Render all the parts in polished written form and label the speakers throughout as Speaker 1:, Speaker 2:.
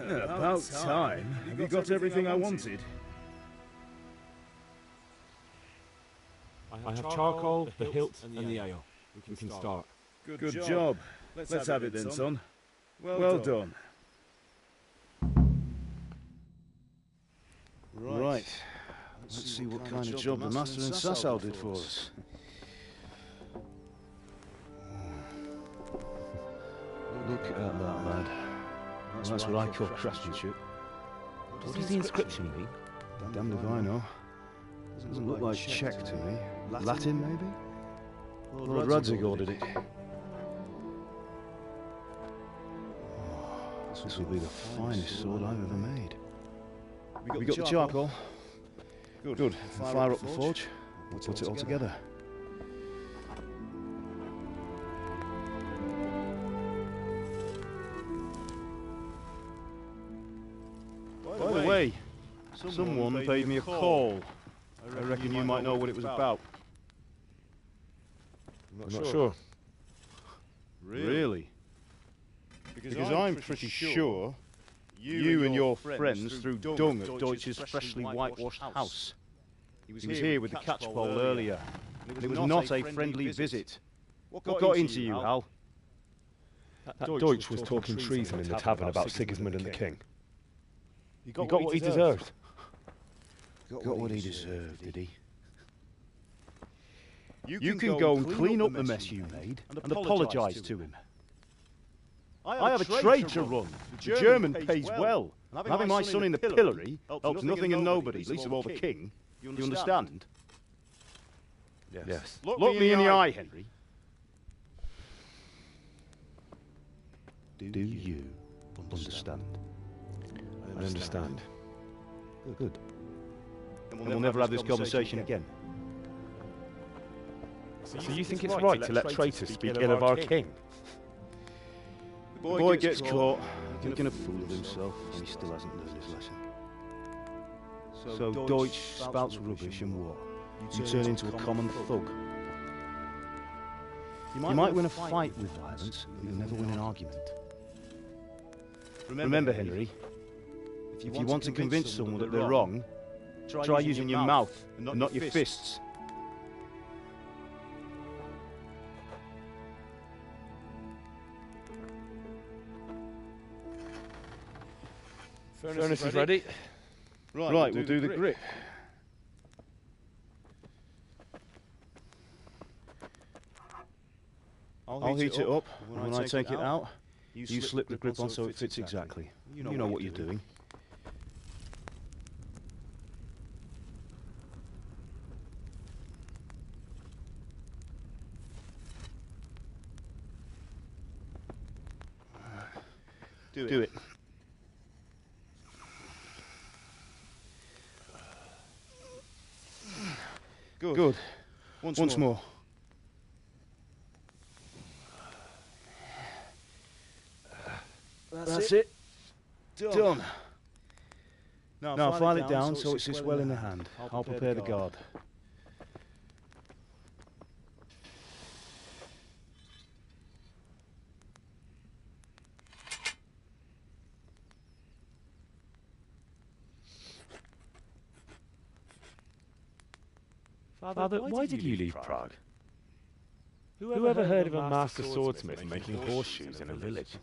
Speaker 1: About time. Have you got everything I wanted?
Speaker 2: I have charcoal, the hilt, and the ale. We can start.
Speaker 1: Good job. Let's have it then, son. Well done. Right. Let's see what kind of job the master in Ciao did for us. Look at that, lad. That's what I call craftsmanship.
Speaker 2: What does the inscription mean?
Speaker 1: Damned if I know. Doesn't look like Czech to me. Latin, maybe? Lord Radzig ordered it. Oh, this will be the finest sword I've ever made. We got the charcoal. Good. Fire up the forge. We'll put it all together. By the way, someone paid me a call. I reckon you might know what it was about.
Speaker 2: I'm not sure.
Speaker 1: Really? Because I'm pretty sure you and your friends threw dung at Deutsch's freshly whitewashed house. He was here with the catchpole earlier, and it was not a friendly visit. What got into you, Hal?
Speaker 2: That Deutsch was talking treason in the tavern about Sigismund and the king. He got what he deserved.
Speaker 1: Got what he deserved, did he? You can go and clean up the mess you made and apologise to him. I have a trade to run. The German pays well. And having my son in the pillory helps nothing and nobody, least of all the king. You understand?
Speaker 2: Yes.
Speaker 1: Look me in the eye, Henry. Do you understand?
Speaker 2: I understand.
Speaker 1: Good. And we'll never have this conversation again.
Speaker 2: So you think it's right to let traitors speak ill of our king?
Speaker 1: The boy gets caught, making a fool of himself, and he still hasn't learned his lesson. So Deutsch spouts rubbish and war. You turn into a common thug. You might win a fight with violence, but you'll never win an argument. Remember, Henry, if you want to convince someone that they're wrong, try using your mouth and not your fists.
Speaker 2: Furnace is ready.
Speaker 1: Right, we'll do the grip. I'll heat it up, and when I take it out, you slip the grip on so it fits exactly. You know what you're doing. Do it. Good. Once more. That's it. Done. Now file it down so it sits well in the hand. I'll prepare the guard.
Speaker 2: Father, why did you leave Prague? Who ever heard of a master swordsmith making horseshoes in a village?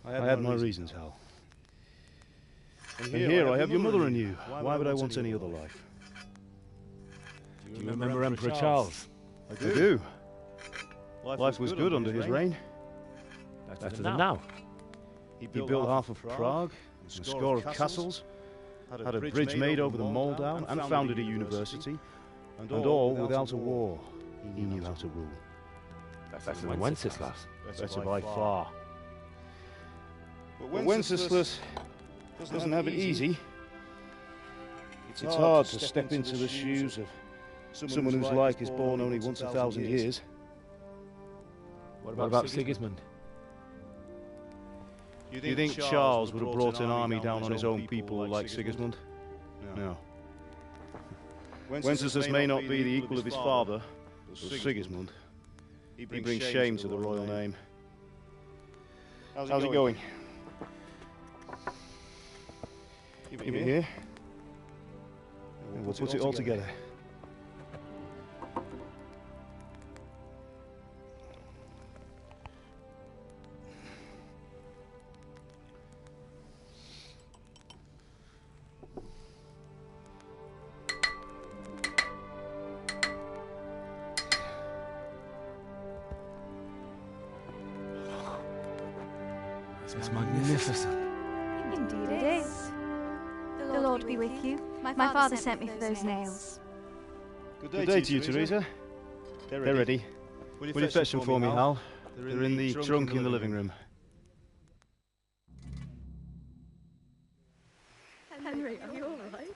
Speaker 1: I had my reasons, Hal. And here I have your mother and you. Why would I want any other life?
Speaker 2: Do you remember Emperor Charles?
Speaker 1: I do. Life was good under his reign.
Speaker 2: Better than now.
Speaker 1: He built half of Prague, and a score of castles, had a bridge made over the Moldau, and founded a university, and all without a war. He knew how to rule.
Speaker 2: Better than Wenceslas.
Speaker 1: Better by far. But Wenceslas doesn't have it easy. It's hard to step into the shoes of someone whose life is born only once 1,000 years.
Speaker 2: What about Sigismund?
Speaker 1: Do you think Charles would have brought an army down on his own people like Sigismund? No. Wenceslas may not be the equal of his father, but Sigismund. He brings shame to the royal name. How's it going? Keep it here. And we'll put it all together.
Speaker 2: It's magnificent.
Speaker 3: Indeed it is. The Lord be with you. My father sent me for those nails.
Speaker 1: Good day to you, Teresa. They're ready. Will you fetch them for me, Hal? They're in the trunk in the living room.
Speaker 3: Henry, are you all right?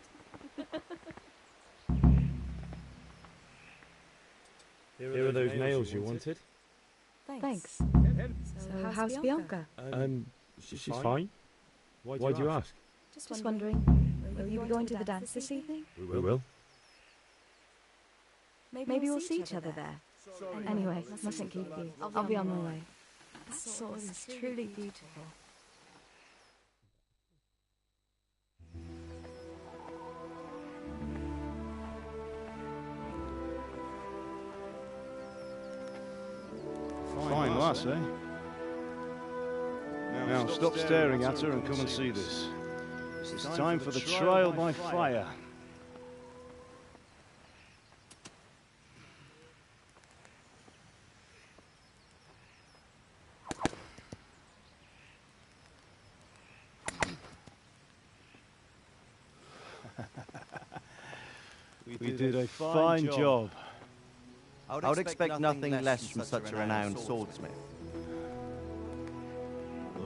Speaker 2: Here are those nails you wanted.
Speaker 3: Thanks. So how's Bianca?
Speaker 2: She's fine. Why do you ask?
Speaker 3: Just wondering, will you be going to the dance this evening?
Speaker 2: We will.
Speaker 3: Maybe we'll see each other there. Anyway, mustn't keep you. I'll be on my way. That sword is truly beautiful.
Speaker 1: Fine lass, eh? Now stop staring at her and come and see this. It's time for the trial by fire. We did a fine job.
Speaker 4: I would expect nothing less from such a renowned swordsmith.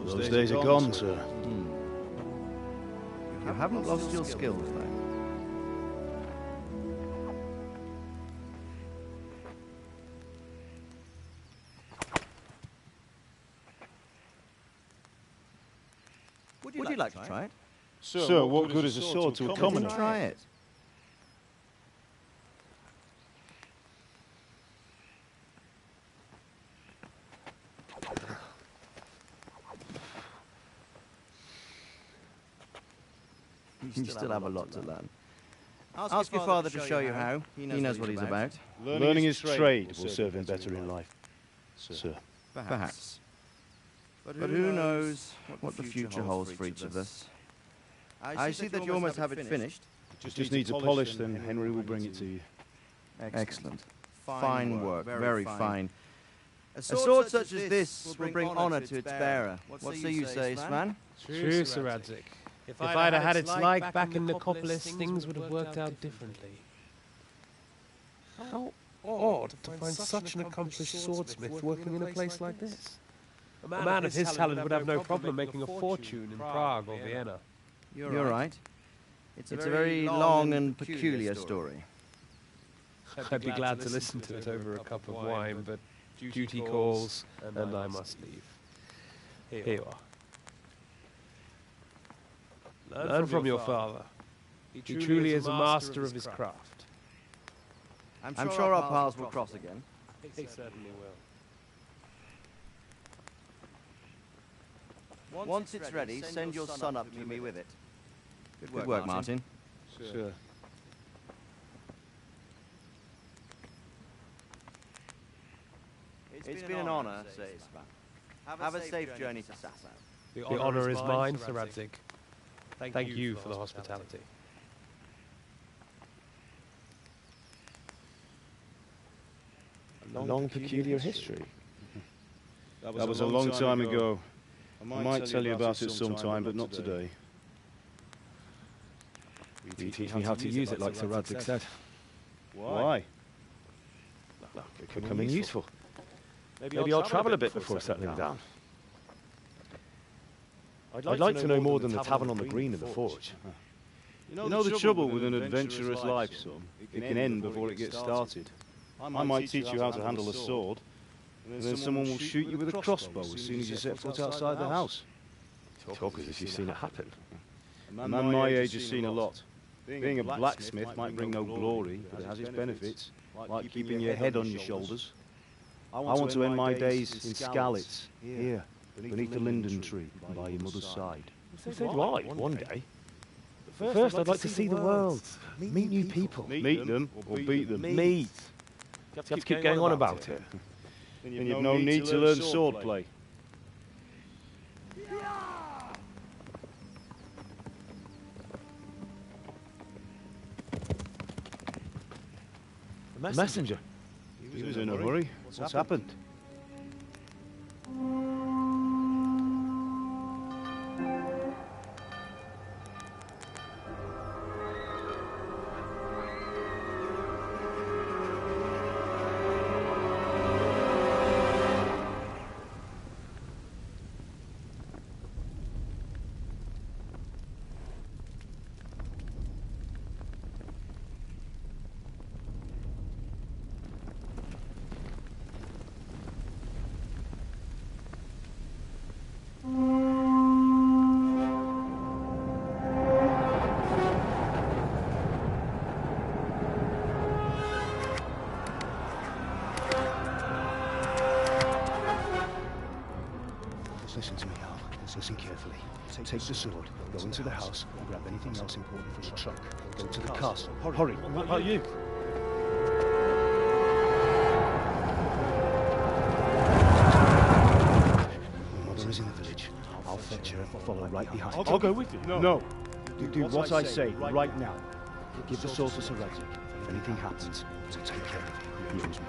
Speaker 1: Those days are gone, sir.
Speaker 4: You haven't lost your skills, though. Would you like to try it?
Speaker 1: Sir, what good is a sword to a commoner?
Speaker 4: Try it. You still have a lot to learn. Ask your father to show you how. He knows what he's about.
Speaker 1: Learning his trade will serve him better in life, sir.
Speaker 4: Perhaps. But who knows what the future holds for each of us. I see that you almost have it finished.
Speaker 1: It just needs a polish, then Henry will bring it to you.
Speaker 4: Excellent. Fine work. Very fine. A sword such as this will bring honor to its bearer. What say you, Svan?
Speaker 5: True, Sir Radzik. If I'd have had its like back in Nicopolis, things would have worked out differently. How odd to find such an accomplished swordsmith working in a place like this. A man of his talent would have no problem making a fortune in Prague or Vienna.
Speaker 4: You're right. It's a very long and peculiar story.
Speaker 5: I'd be glad to listen to it over a cup of wine, but duty calls, and I must leave. Here you are. Learn from your father. He truly is a master of his craft.
Speaker 4: I'm sure our paths will cross again.
Speaker 5: He certainly will.
Speaker 4: Once it's ready, send your son up to me with it. Good work, Martin.
Speaker 1: Sure.
Speaker 4: It's been an honor, says Svan. Have a safe journey to Sassa.
Speaker 5: The honor is mine, Sir Radzik. Thank you for the hospitality.
Speaker 2: A long, peculiar history.
Speaker 1: That was a long time ago. I might tell you about it sometime, but not today.
Speaker 2: You teach me how to use it, like Sir Radzik said.
Speaker 1: Why?
Speaker 2: It could come in useful. Maybe I'll travel a bit before settling down. I'd like to know more than the tavern on the green and the forge.
Speaker 1: You know the trouble with an adventurous life, son? It can end before it gets started. I might teach you how to handle a sword, and then someone will shoot you with a crossbow as soon as you set foot outside the house.
Speaker 2: Talk as if you've seen it happen.
Speaker 1: A man my age has seen a lot. Being a blacksmith might bring no glory, but it has its benefits, like keeping your head on your shoulders. I want to end my days in Skalitz, here, beneath the linden tree, by your mother's side.
Speaker 2: So do I, one day. But first I'd like to see the world, meet new people.
Speaker 1: Meet them, or beat them.
Speaker 2: Meet. You have to keep going on about it.
Speaker 1: Then you've no need to learn swordplay.
Speaker 2: The messenger.
Speaker 1: He was in a hurry. What's happened?
Speaker 6: Listen to me, Al. Let's listen carefully. Take the sword, go into the house, and grab anything else important from the truck. Go to the castle. Hurry!
Speaker 2: What about you?
Speaker 6: My mother is in the village. I'll fetch her and follow right behind.
Speaker 2: I'll go with you.
Speaker 1: No.
Speaker 6: Do what I say right now. Give the sword to Sir Isaac. If anything happens, take care of him. He owes me.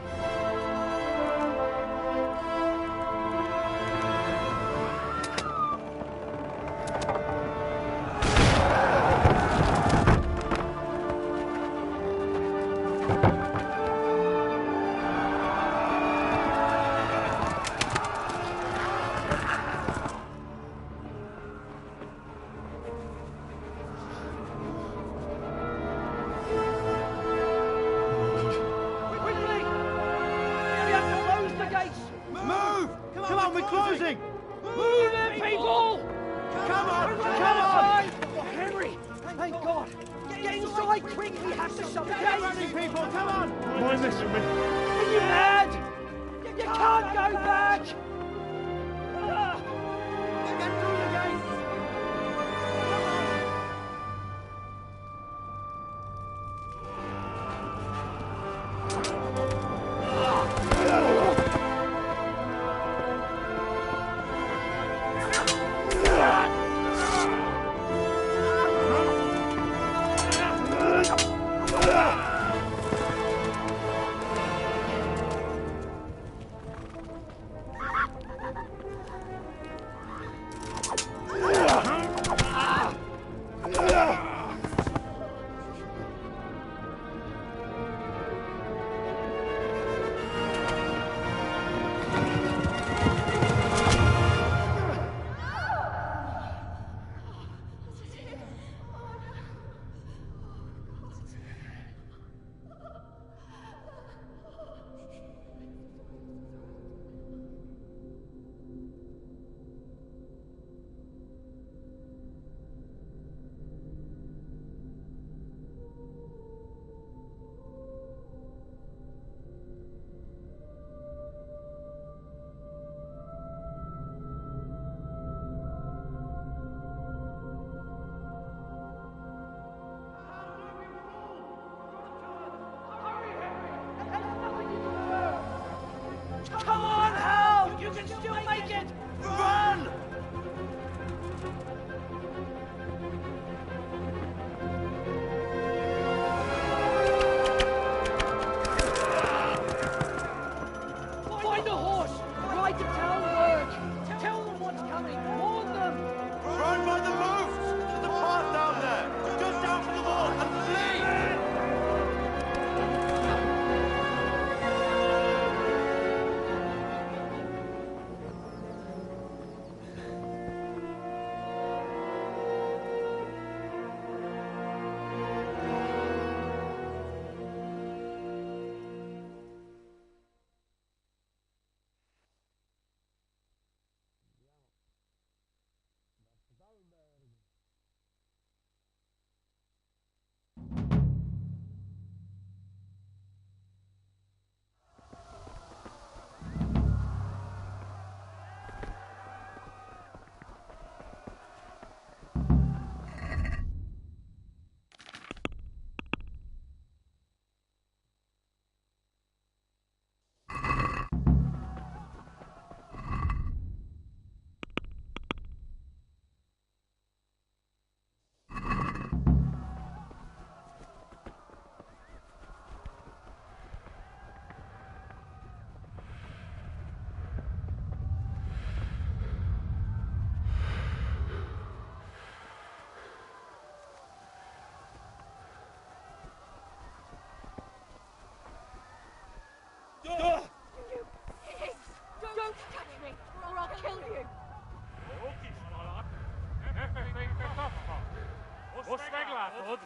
Speaker 5: Yeah.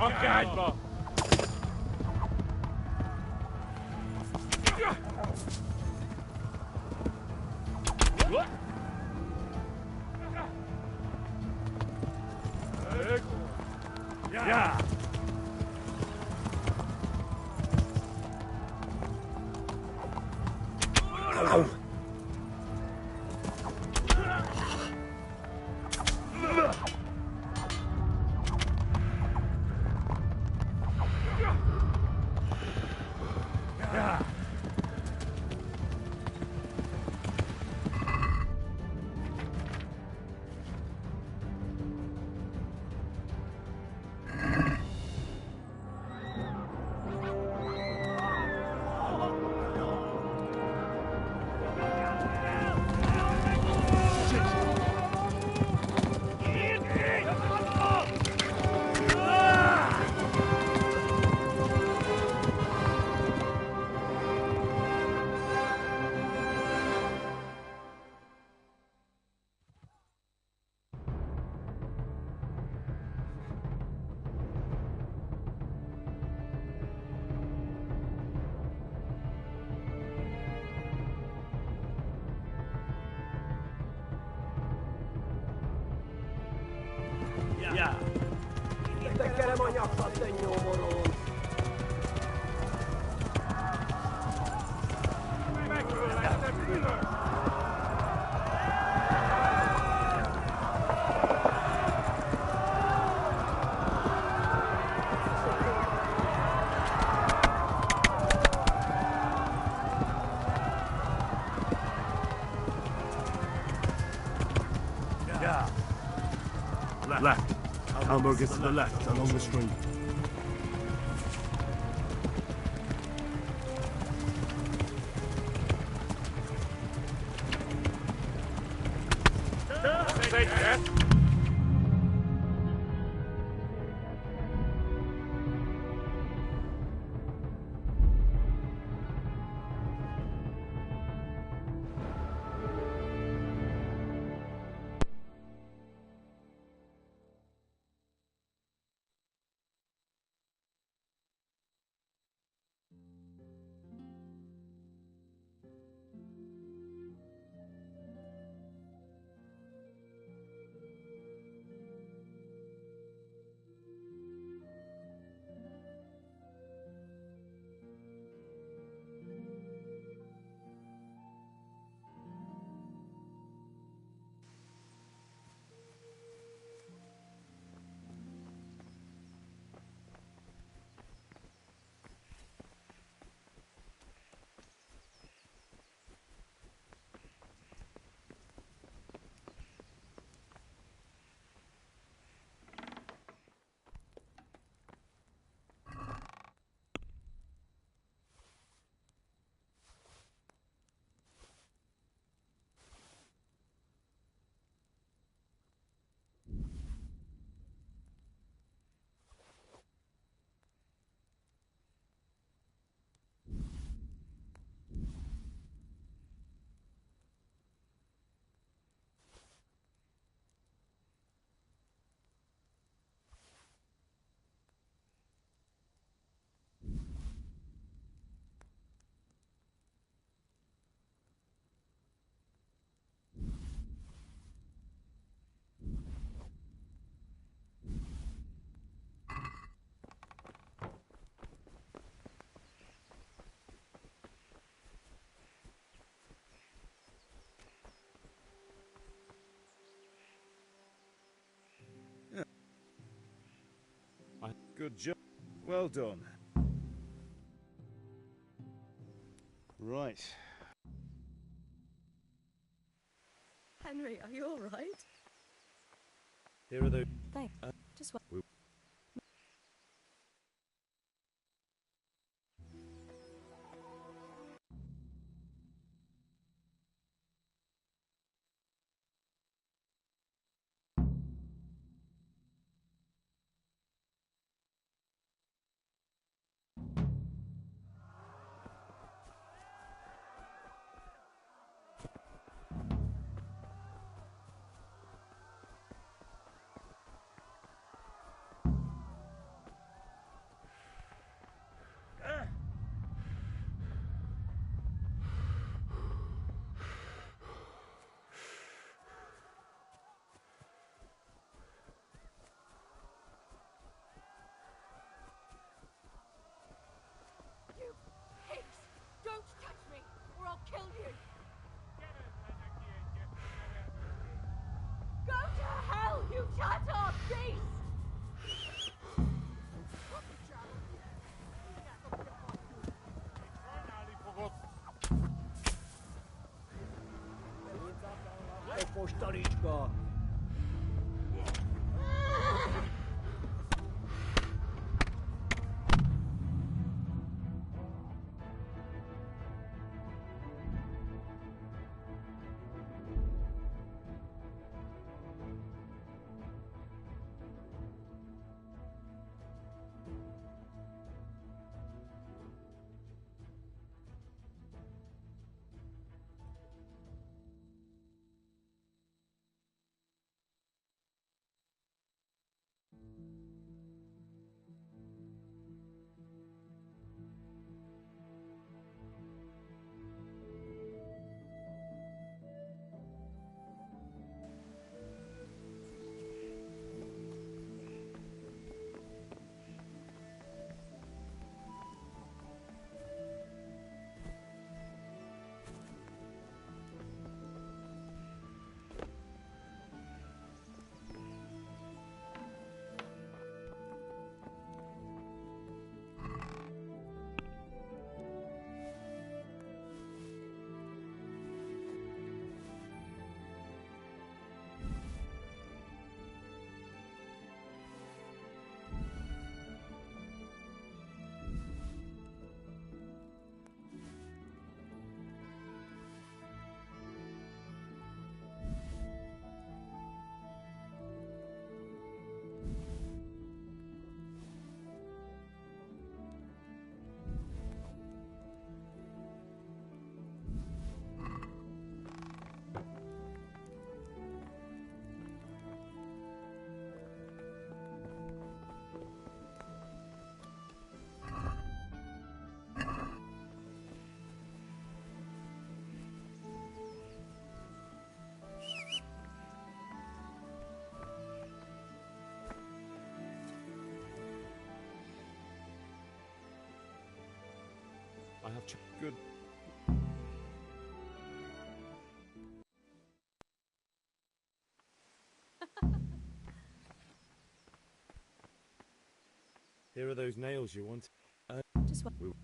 Speaker 5: Okay, bro. Yeah. Yeah.
Speaker 7: Tekerem a nyakat, te nyomorul!
Speaker 5: Yeah. Left. Hamburg is to the left, along the street.
Speaker 8: Good job. Well done.
Speaker 1: Right.
Speaker 3: Henry, are you all right?
Speaker 5: Here are the...
Speaker 3: Thanks. Just one.
Speaker 8: Don't touch me, or I'll kill you! Go to hell, you shut-up beast!
Speaker 7: Postaliczka!
Speaker 2: I have good.
Speaker 5: Here are those nails you want.
Speaker 3: Just one.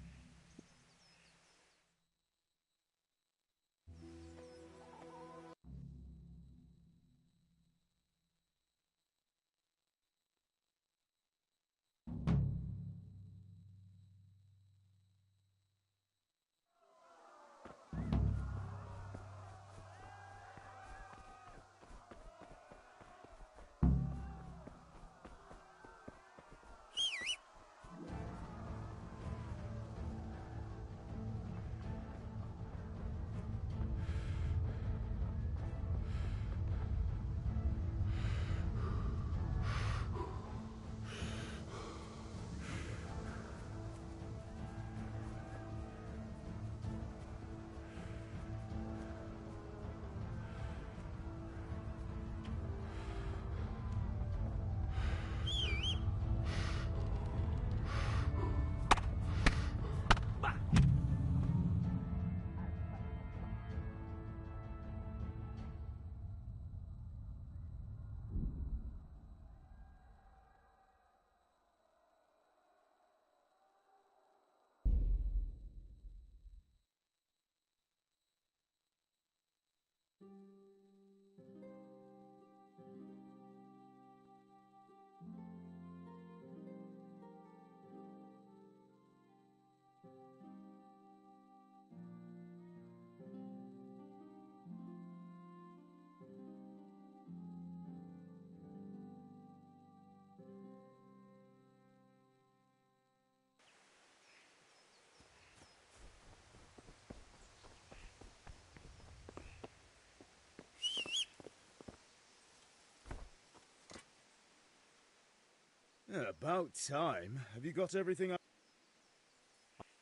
Speaker 1: About time. Have you got everything?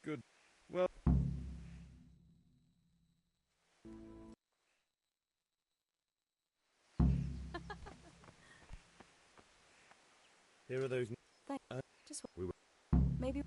Speaker 1: Good. Well. Here are those.
Speaker 3: Just
Speaker 1: we were.
Speaker 3: maybe.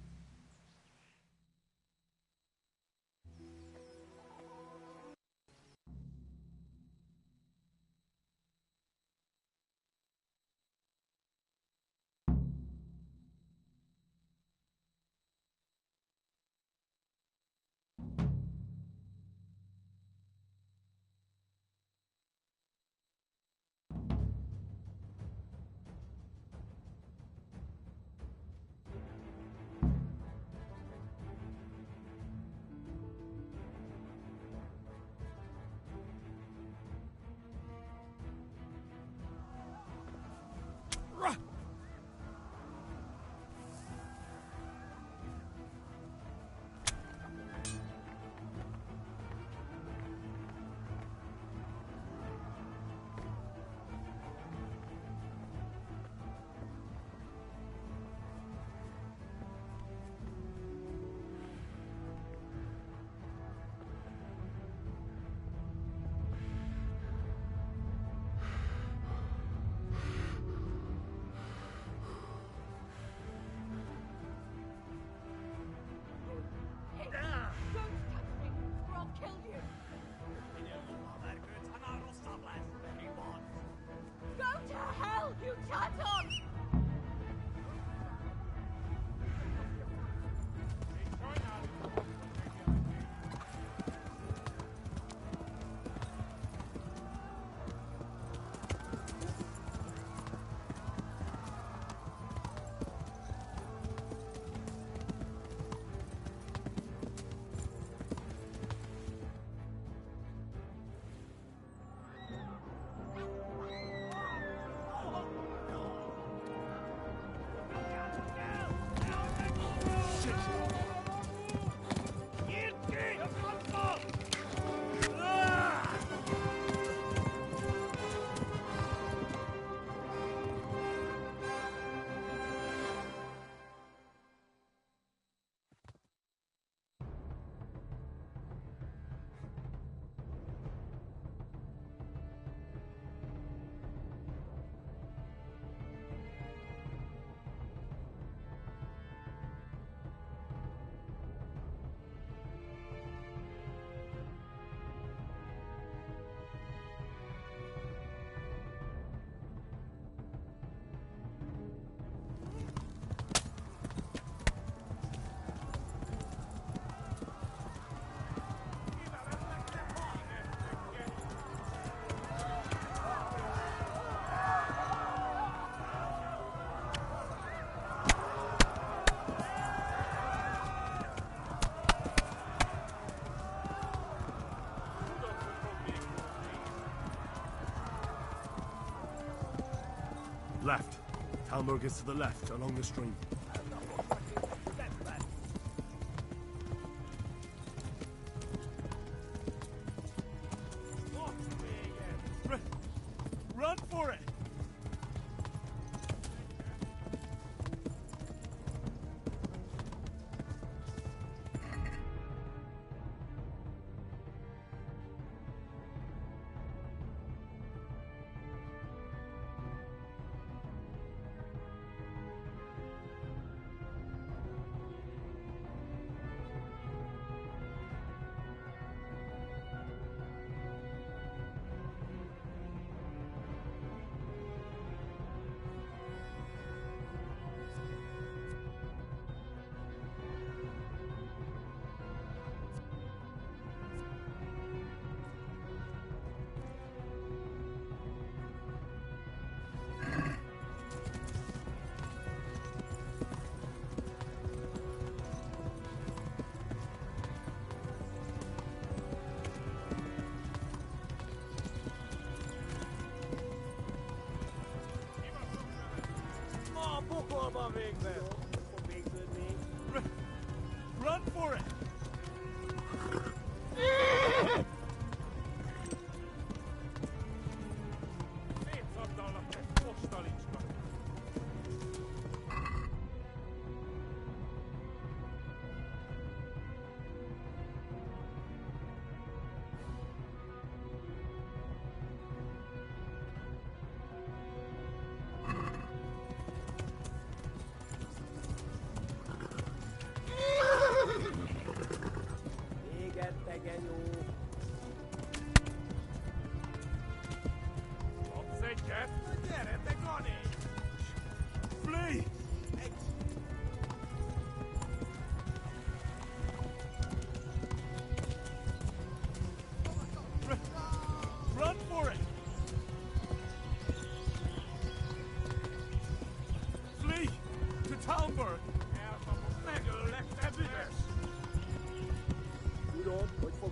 Speaker 9: Left. Talmberg is to the left, along the stream. Run for it!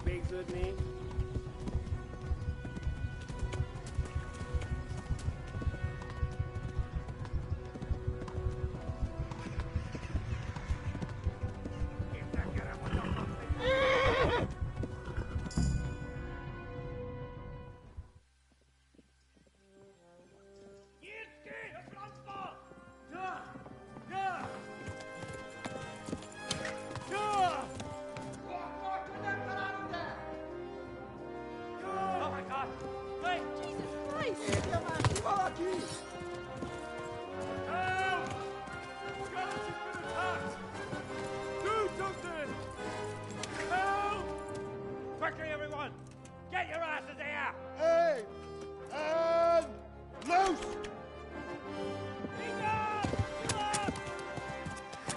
Speaker 7: speak good me? Quickly, everyone! Get your asses here!
Speaker 9: Hey! And loose!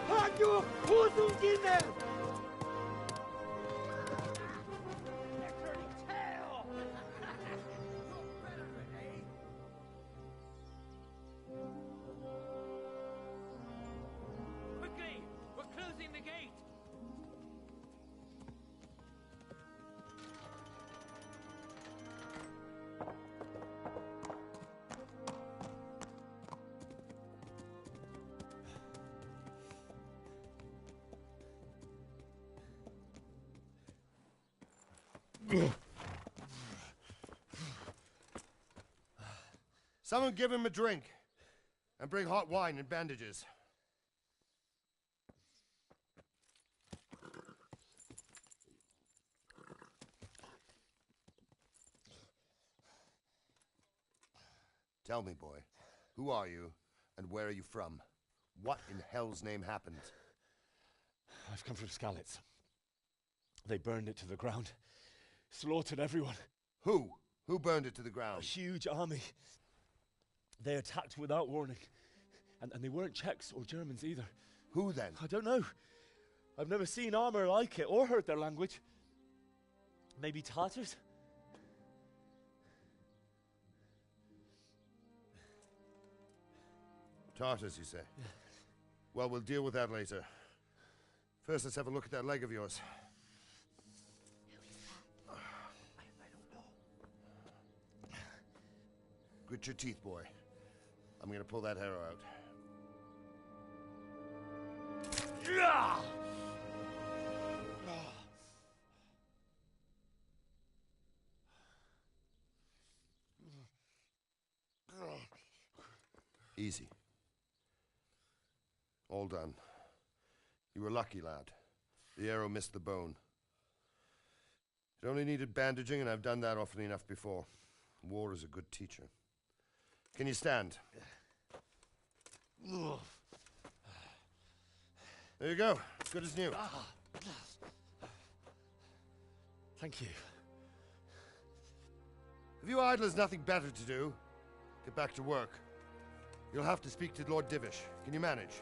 Speaker 7: Hacu, Huzungine! Quickly! We're closing the gate!
Speaker 9: Someone give him a drink. And bring hot wine and bandages. Tell me, boy, who are you and where are you from? What in hell's name happened?
Speaker 2: I've come from Skalitz. They burned it to the ground. Slaughtered everyone.
Speaker 9: Who? Who burned it to the
Speaker 2: A
Speaker 9: ground?
Speaker 2: huge army. They attacked without warning. And they weren't Czechs or Germans either.
Speaker 9: Who then?
Speaker 2: I don't know. I've never seen armor like it or heard their language. Maybe Tatars?
Speaker 9: Tartars, you say? Well, we'll deal with that later. First, let's have a look at that leg of yours. I don't know. Grit your teeth, boy. I'm gonna pull that arrow out. Easy. All done. You were lucky, lad. The arrow missed the bone. It only needed bandaging, and I've done that often enough before. War is a good teacher. Can you stand? There you go. As good as new.
Speaker 2: Thank you.
Speaker 9: If you idlers nothing better to do, get back to work. You'll have to speak to Lord Divish. Can you manage?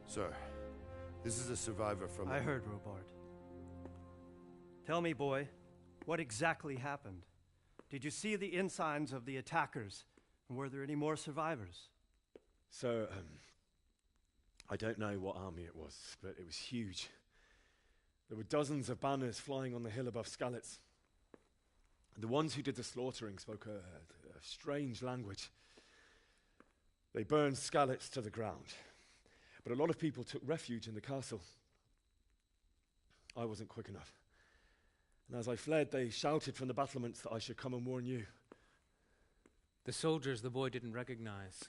Speaker 9: Sir, this is a survivor from...
Speaker 10: I heard, Robard. Tell me, boy, what exactly happened? Did you see the ensigns of the attackers? And were there any more survivors?
Speaker 2: So, I don't know what army it was, but it was huge. There were dozens of banners flying on the hill above Skalitz. The ones who did the slaughtering spoke a strange language. They burned Skalitz to the ground. But a lot of people took refuge in the castle. I wasn't quick enough. And as I fled, they shouted from the battlements that I should come and warn you.
Speaker 11: The soldiers the boy didn't recognize.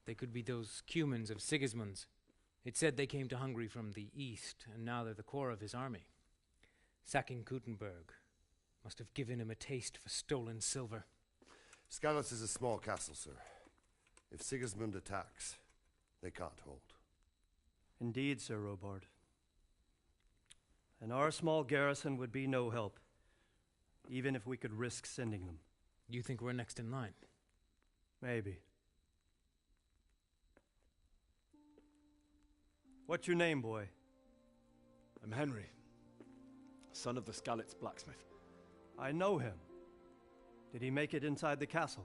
Speaker 11: They could be those Cumans of Sigismund's. It said they came to Hungary from the east, and now they're the core of his army. Sacking Gutenberg must have given him a taste for stolen silver.
Speaker 9: Skalitz is a small castle, sir. If Sigismund attacks, they can't hold.
Speaker 10: Indeed, Sir Robard. And our small garrison would be no help, even if we could risk sending them.
Speaker 11: You think we're next in line?
Speaker 10: Maybe. What's your name, boy?
Speaker 2: I'm Henry, son of the Skalitz blacksmith.
Speaker 10: I know him. Did he make it inside the castle?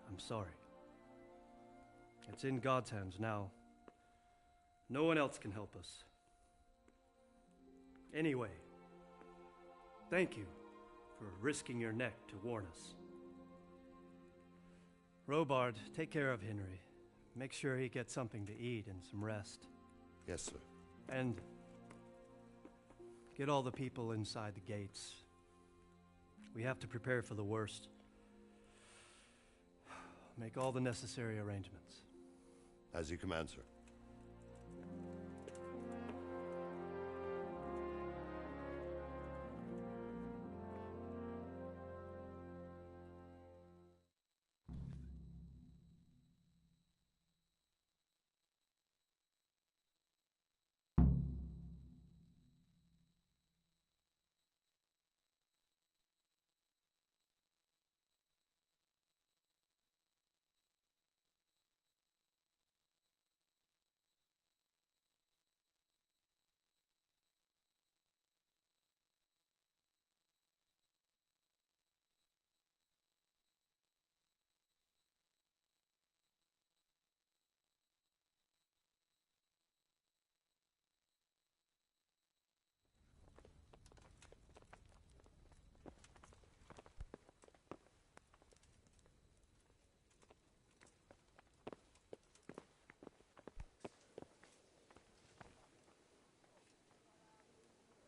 Speaker 10: I'm sorry. It's in God's hands now. No one else can help us. Anyway, thank you for risking your neck to warn us. Robard, take care of Henry. Make sure he gets something to eat and some rest.
Speaker 9: Yes, sir.
Speaker 10: And get all the people inside the gates. We have to prepare for the worst. Make all the necessary arrangements.
Speaker 9: As you command, sir.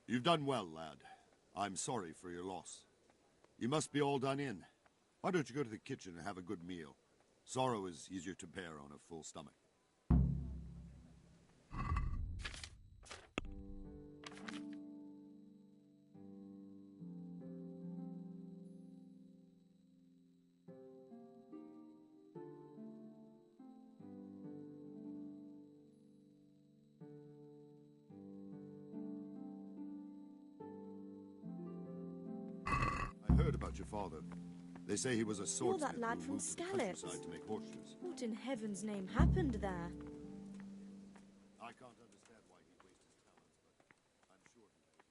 Speaker 12: You've done well, lad. I'm sorry for your loss. You must be all done in. Why don't you go to the kitchen and have a good meal? Sorrow is easier to bear on a full stomach. About your father. They say he was a swordsmith.
Speaker 3: You're that lad from
Speaker 12: moved to the
Speaker 3: Skalitz.
Speaker 12: countryside to make horseshoes.
Speaker 3: What in heaven's name happened there?
Speaker 12: I can't understand why he wastes his talents, but I'm sure he knows.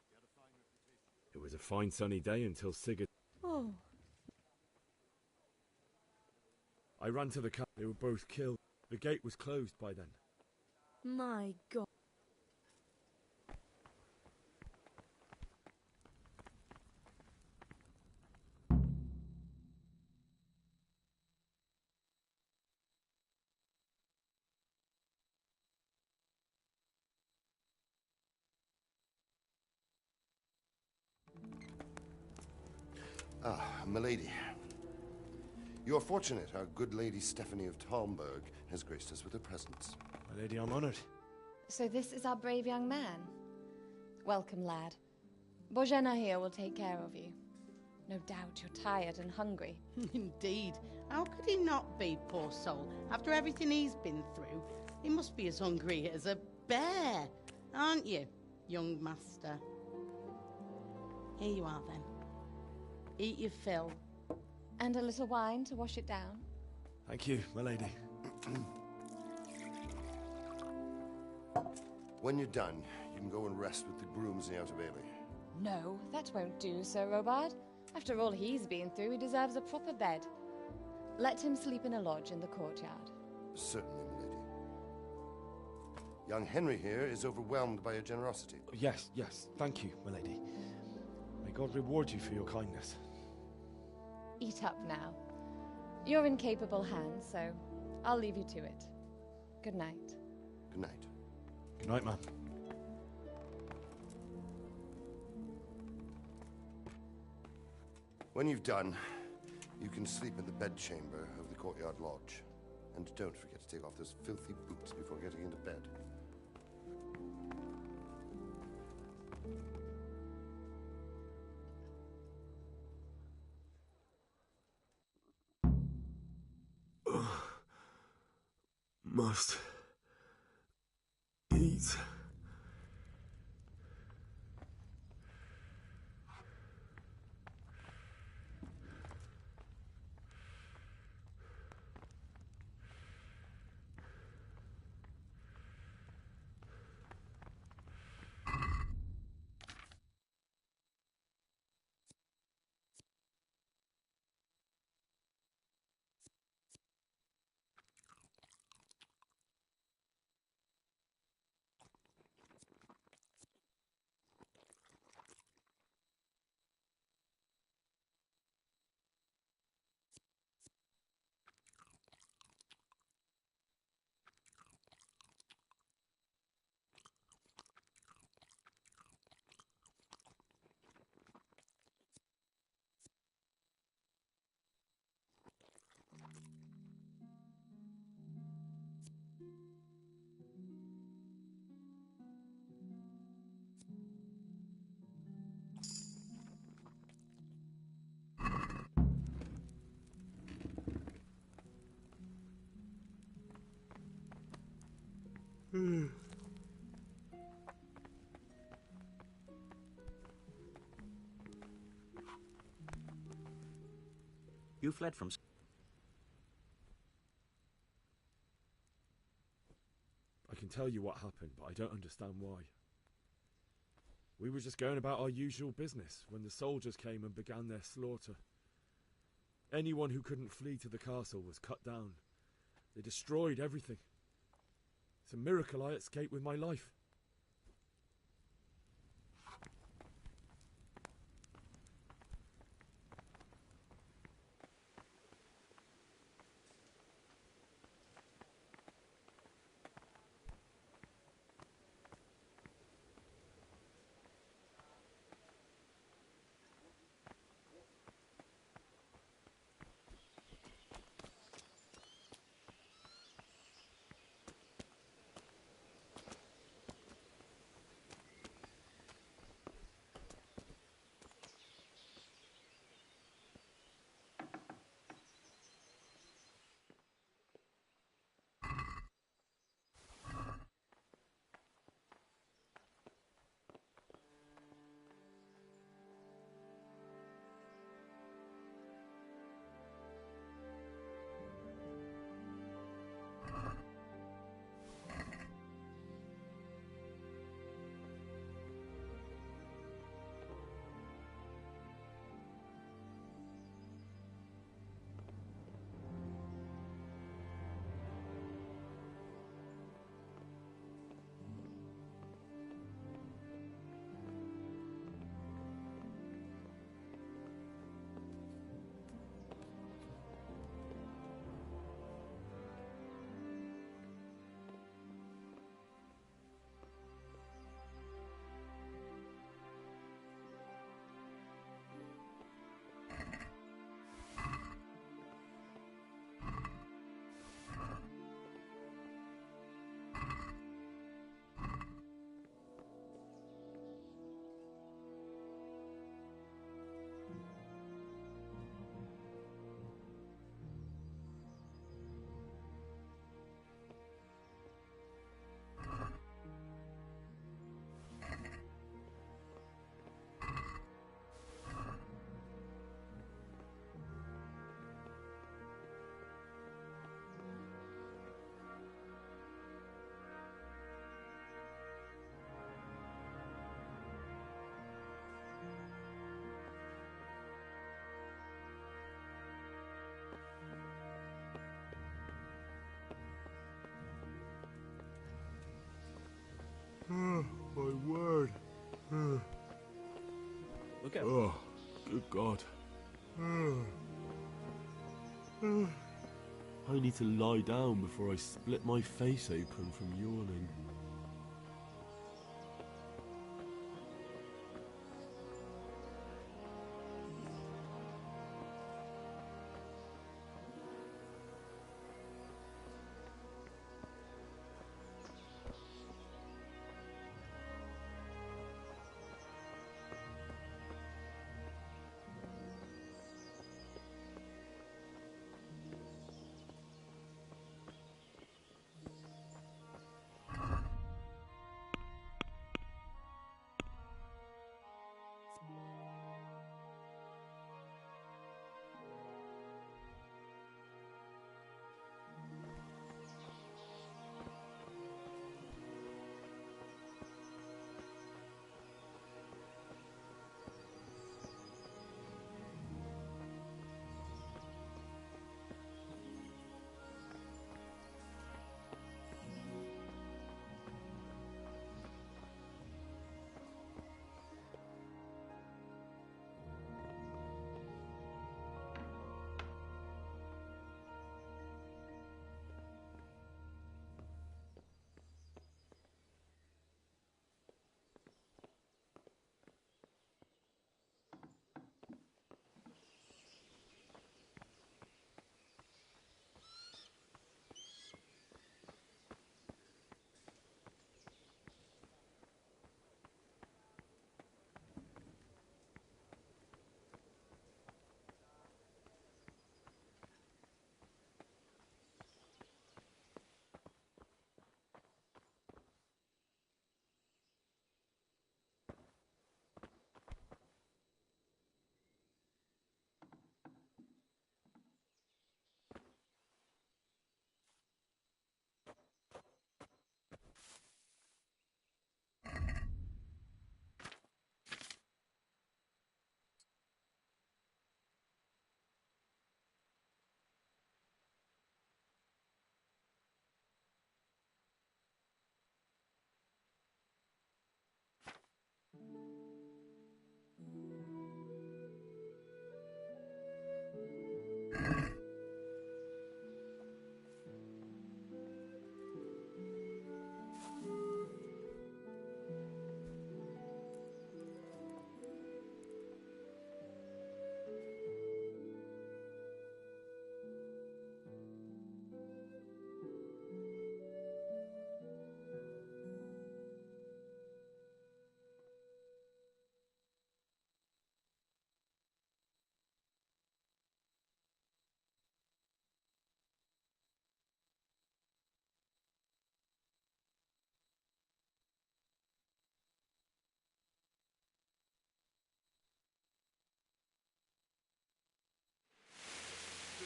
Speaker 12: He had a fine reputation.
Speaker 2: It was a fine sunny day until Sigurd...
Speaker 3: Oh.
Speaker 2: I ran to the camp. They were both killed. The gate was closed by then.
Speaker 3: My God.
Speaker 9: Ah, milady. You are fortunate our good lady Stephanie of Talmberg has graced us with her presence.
Speaker 2: My lady, I'm honored.
Speaker 13: So this is our brave young man. Welcome, lad. Bozhena here will take care of you. No doubt you're tired and hungry.
Speaker 14: Indeed. How could he not be, poor soul? After everything he's been through, he must be as hungry as a bear, aren't you, young master? Here you are, then. Eat your fill.
Speaker 13: And a little wine to wash it down.
Speaker 2: Thank you, my lady.
Speaker 9: When you're done, you can go and rest with the grooms in the Outer Bailey.
Speaker 13: No, that won't do, Sir Robard. After all he's been through, he deserves a proper bed. Let him sleep in a lodge in the courtyard.
Speaker 9: Certainly, milady. Young Henry here is overwhelmed by your generosity.
Speaker 2: Yes, yes. Thank you, my lady. May God reward you for your kindness.
Speaker 13: Eat up now. You're in capable hands, so I'll leave you to it. Good night.
Speaker 9: Good night.
Speaker 2: Good night, ma'am.
Speaker 9: When you've done, you can sleep in the bedchamber of the courtyard lodge. And don't forget to take off those filthy boots before getting into bed.
Speaker 2: Must eat.
Speaker 15: You fled from...
Speaker 2: I can tell you what happened, but I don't understand why. We were just going about our usual business when the soldiers came and began their slaughter. Anyone who couldn't flee to the castle was cut down. They destroyed everything. It's a miracle I escaped with my life.
Speaker 16: Oh, my word.
Speaker 15: Look out.
Speaker 16: Oh, good God. I need to lie down before I split my face open from yawning.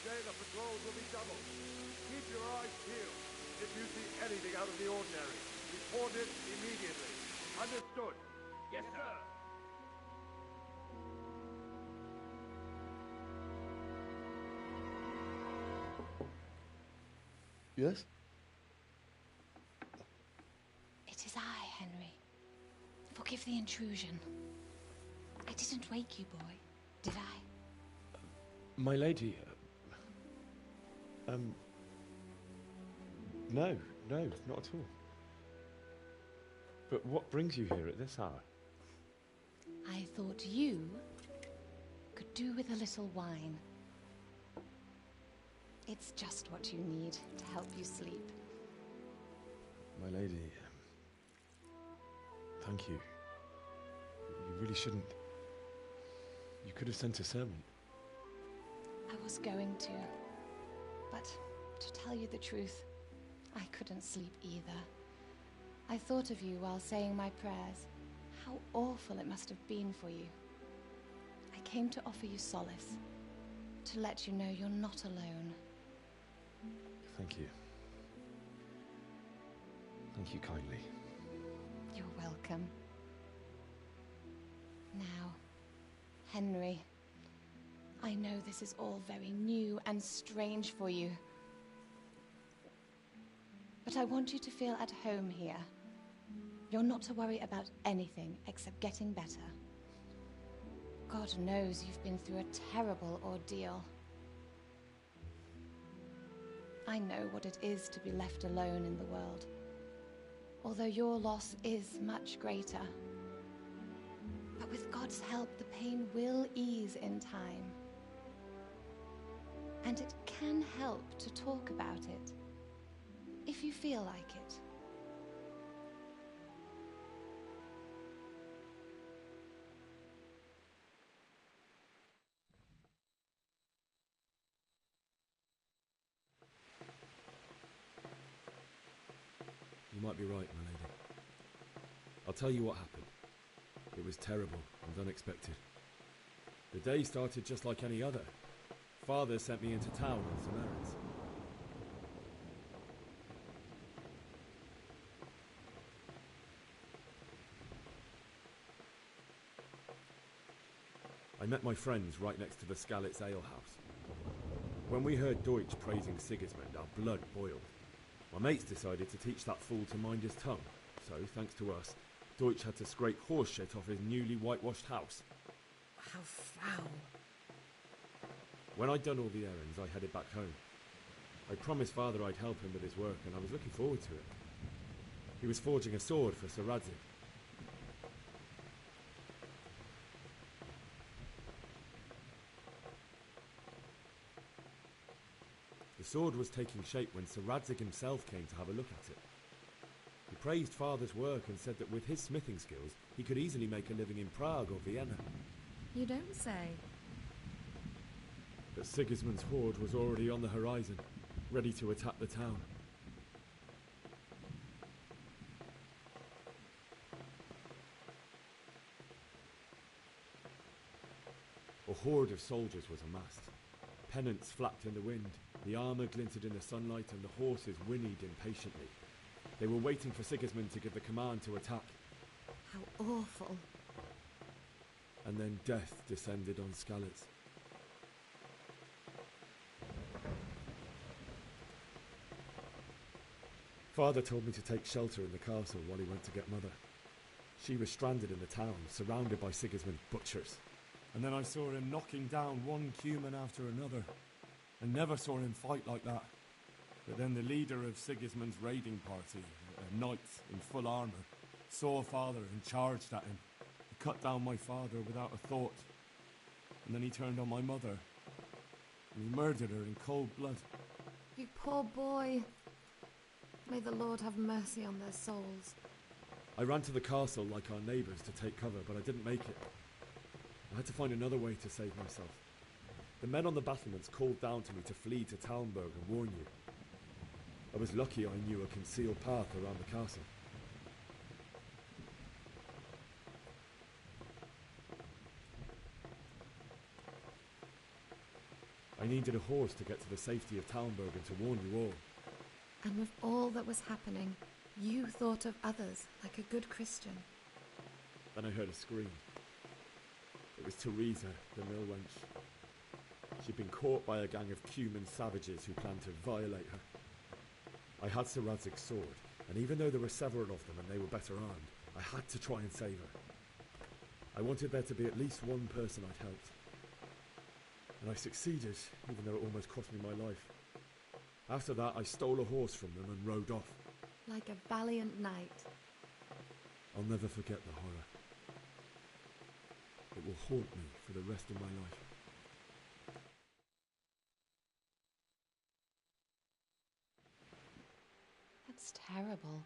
Speaker 15: day the patrols will be doubled. Keep your eyes peeled. If you see anything out of the ordinary, report it immediately. Understood? Yes, sir.
Speaker 16: Yes?
Speaker 13: It is I, Henry. Forgive the intrusion. I didn't wake you, boy, did I?
Speaker 2: My lady, no, not at all. But what brings you here at this hour?
Speaker 13: I thought you could do with a little wine. It's just what you need to help you sleep.
Speaker 2: My lady, thank you. You really shouldn't. You could have sent a servant.
Speaker 13: I was going to, but to tell you the truth, I couldn't sleep either. I thought of you while saying my prayers. How awful it must have been for you. I came to offer you solace, to let you know you're not alone.
Speaker 2: Thank you. Thank you kindly.
Speaker 13: You're welcome. Now, Henry, I know this is all very new and strange for you. But I want you to feel at home here. You're not to worry about anything except getting better. God knows you've been through a terrible ordeal. I know what it is to be left alone in the world, although your loss is much greater. But with God's help, the pain will ease in time. And it can help to talk about it, if you feel like it.
Speaker 2: You might be right, my lady. I'll tell you what happened. It was terrible and unexpected. The day started just like any other. Father sent me into town on some errands. I met my friends right next to the Skalitz ale house. When we heard Deutsch praising Sigismund, our blood boiled. My mates decided to teach that fool to mind his tongue, so, thanks to us, Deutsch had to scrape horse shit off his newly whitewashed house.
Speaker 17: How foul.
Speaker 2: When I'd done all the errands, I headed back home. I promised Father I'd help him with his work, and I was looking forward to it. He was forging a sword for Sir Radzig. The sword was taking shape when Sir Radzig himself came to have a look at it. He praised Father's work and said that with his smithing skills, he could easily make a living in Prague or Vienna.
Speaker 17: You don't say.
Speaker 2: But Sigismund's horde was already on the horizon, ready to attack the town. A horde of soldiers was amassed. Pennants flapped in the wind, the armour glinted in the sunlight, and the horses whinnied impatiently. They were waiting for Sigismund to give the command to attack.
Speaker 17: How awful.
Speaker 2: And then death descended on Skalitz. Father told me to take shelter in the castle while he went to get Mother. She was stranded in the town, surrounded by Sigismund's butchers. And then I saw him knocking down one Cuman after another. I never saw him fight like that. But then the leader of Sigismund's raiding party, a knight in full armour, saw Father and charged at him. He cut down my father without a thought. And then he turned on my mother. And he murdered her in cold blood.
Speaker 17: You poor boy. May the Lord have mercy on their souls.
Speaker 2: I ran to the castle like our neighbours to take cover, but I didn't make it. I had to find another way to save myself. The men on the battlements called down to me to flee to Talmberg and warn you. I was lucky I knew a concealed path around the castle. I needed a horse to get to the safety of Talmberg and to warn you all.
Speaker 17: And with all that was happening, you thought of others like a good Christian.
Speaker 2: Then I heard a scream. It was Teresa, the mill wench. She'd been caught by a gang of Cuman savages who planned to violate her. I had Sir Radzig's sword, and even though there were several of them and they were better armed, I had to try and save her. I wanted there to be at least one person I'd helped. And I succeeded, even though it almost cost me my life. After that, I stole a horse from them and rode off.
Speaker 17: Like a valiant knight.
Speaker 2: I'll never forget the horror. It will haunt me for the rest of my life.
Speaker 13: That's terrible.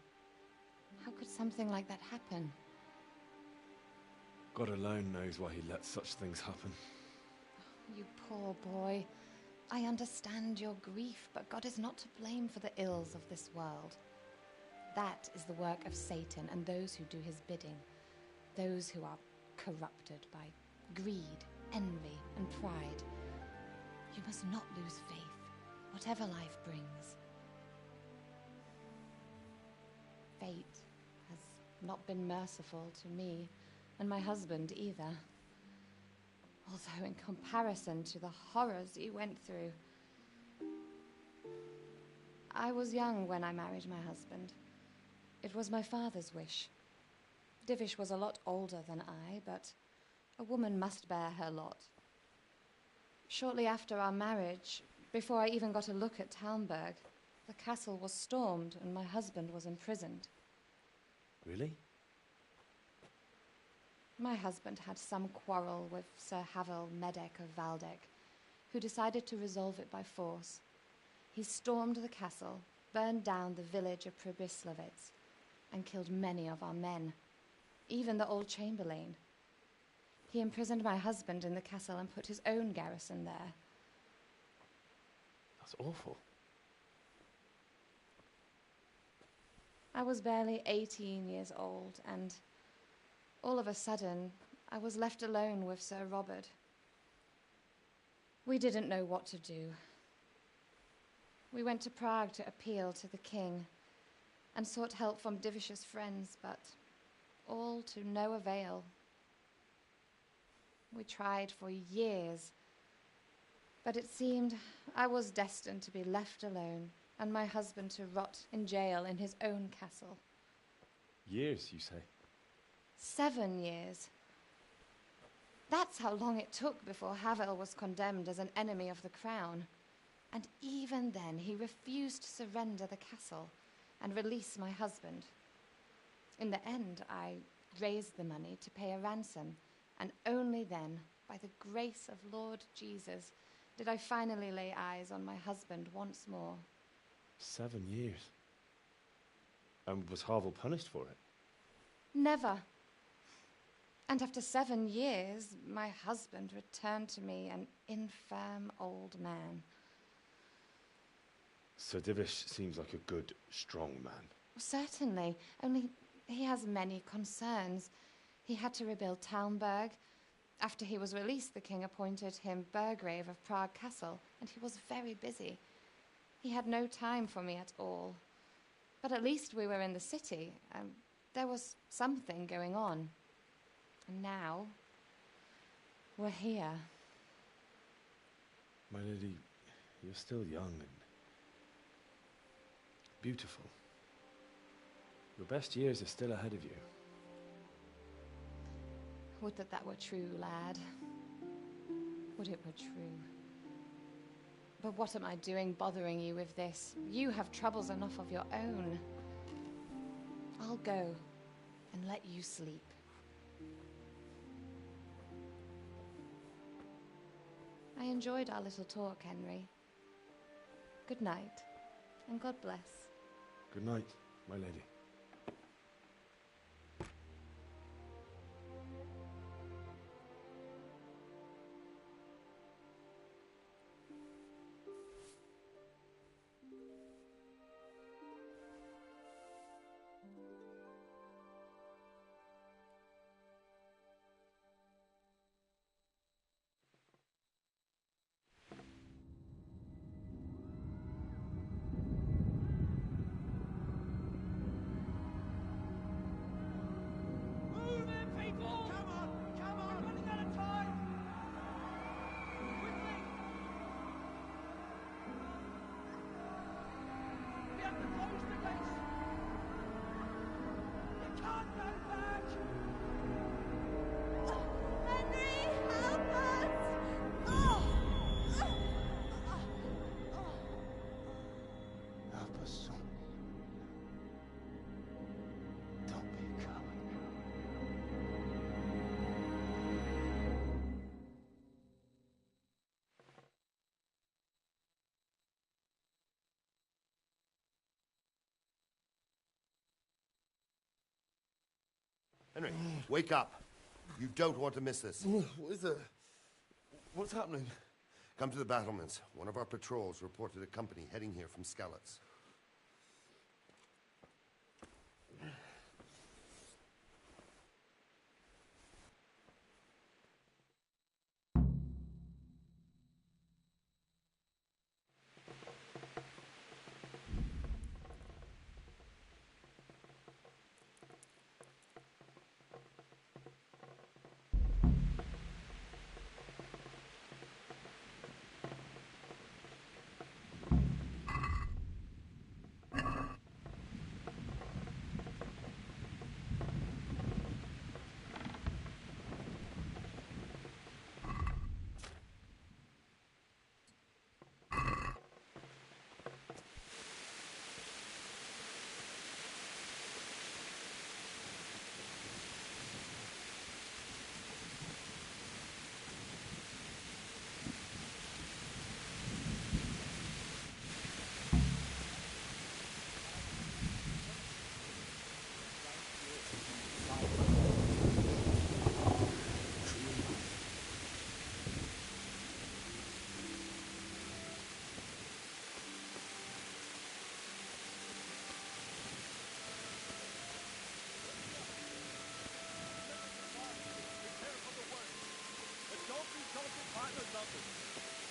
Speaker 13: How could something like that happen?
Speaker 2: God alone knows why he lets such things happen.
Speaker 13: You poor boy. I understand your grief, but God is not to blame for the ills of this world. That is the work of Satan and those who do his bidding. Those who are corrupted by greed, envy, and pride. You must not lose faith, whatever life brings. Fate has not been merciful to me, and my husband either. Although in comparison to the horrors you went through. I was young when I married my husband. It was my father's wish. Divish was a lot older than I, but a woman must bear her lot. Shortly after our marriage, before I even got a look at Talmberg, the castle was stormed and my husband was imprisoned.
Speaker 2: Really?
Speaker 13: My husband had some quarrel with Sir Havel Medek of Valdek, who decided to resolve it by force. He stormed the castle, burned down the village of Pribyslavitz, and killed many of our men, even the old chamberlain. He imprisoned my husband in the castle and put his own garrison there.
Speaker 2: That's awful.
Speaker 13: I was barely 18 years old, and all of a sudden, I was left alone with Sir Robert. We didn't know what to do. We went to Prague to appeal to the king and sought help from Divish's friends, but all to no avail. We tried for years, but it seemed I was destined to be left alone and my husband to rot in jail in his own castle.
Speaker 2: Years, you say?
Speaker 13: 7 years. That's how long it took before Havel was condemned as an enemy of the crown. And even then, he refused to surrender the castle and release my husband. In the end, I raised the money to pay a ransom, and only then, by the grace of Lord Jesus, did I finally lay eyes on my husband once more.
Speaker 2: 7 years? And was Havel punished for it?
Speaker 13: Never. And after 7 years, my husband returned to me an infirm old man.
Speaker 2: Sir Divish seems like a good, strong man.
Speaker 13: Certainly, only he has many concerns. He had to rebuild Talmberg. After he was released, the king appointed him Burgrave of Prague Castle, and he was very busy. He had no time for me at all. But at least we were in the city, and there was something going on. And now, we're here.
Speaker 2: My lady, you're still young and beautiful. Your best years are still ahead of you.
Speaker 13: Would that that were true, lad. Would it were true. But what am I doing bothering you with this? You have troubles enough of your own. I'll go and let you sleep. I enjoyed our little talk, Henry. Good night, and God bless.
Speaker 2: Good night, my lady.
Speaker 9: Henry, wake up. You don't want to miss this.
Speaker 16: What is it? What's happening?
Speaker 9: Come to the battlements. One of our patrols reported a company heading here from Skalitz.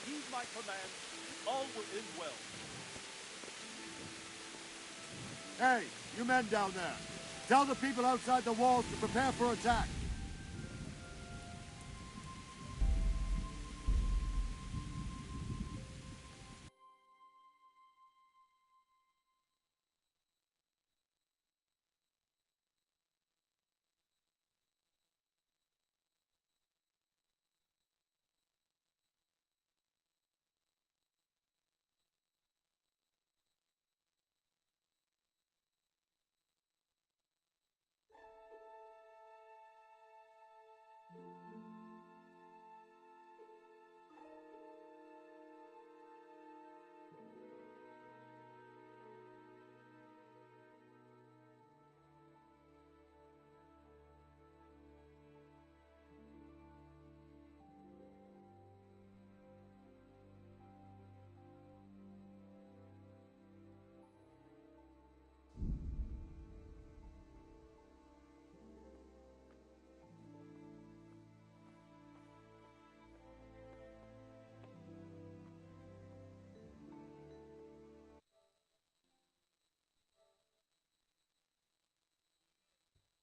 Speaker 15: Heed my command. All will end well.
Speaker 12: Hey, you men down there. Tell the people outside the walls to prepare for attack.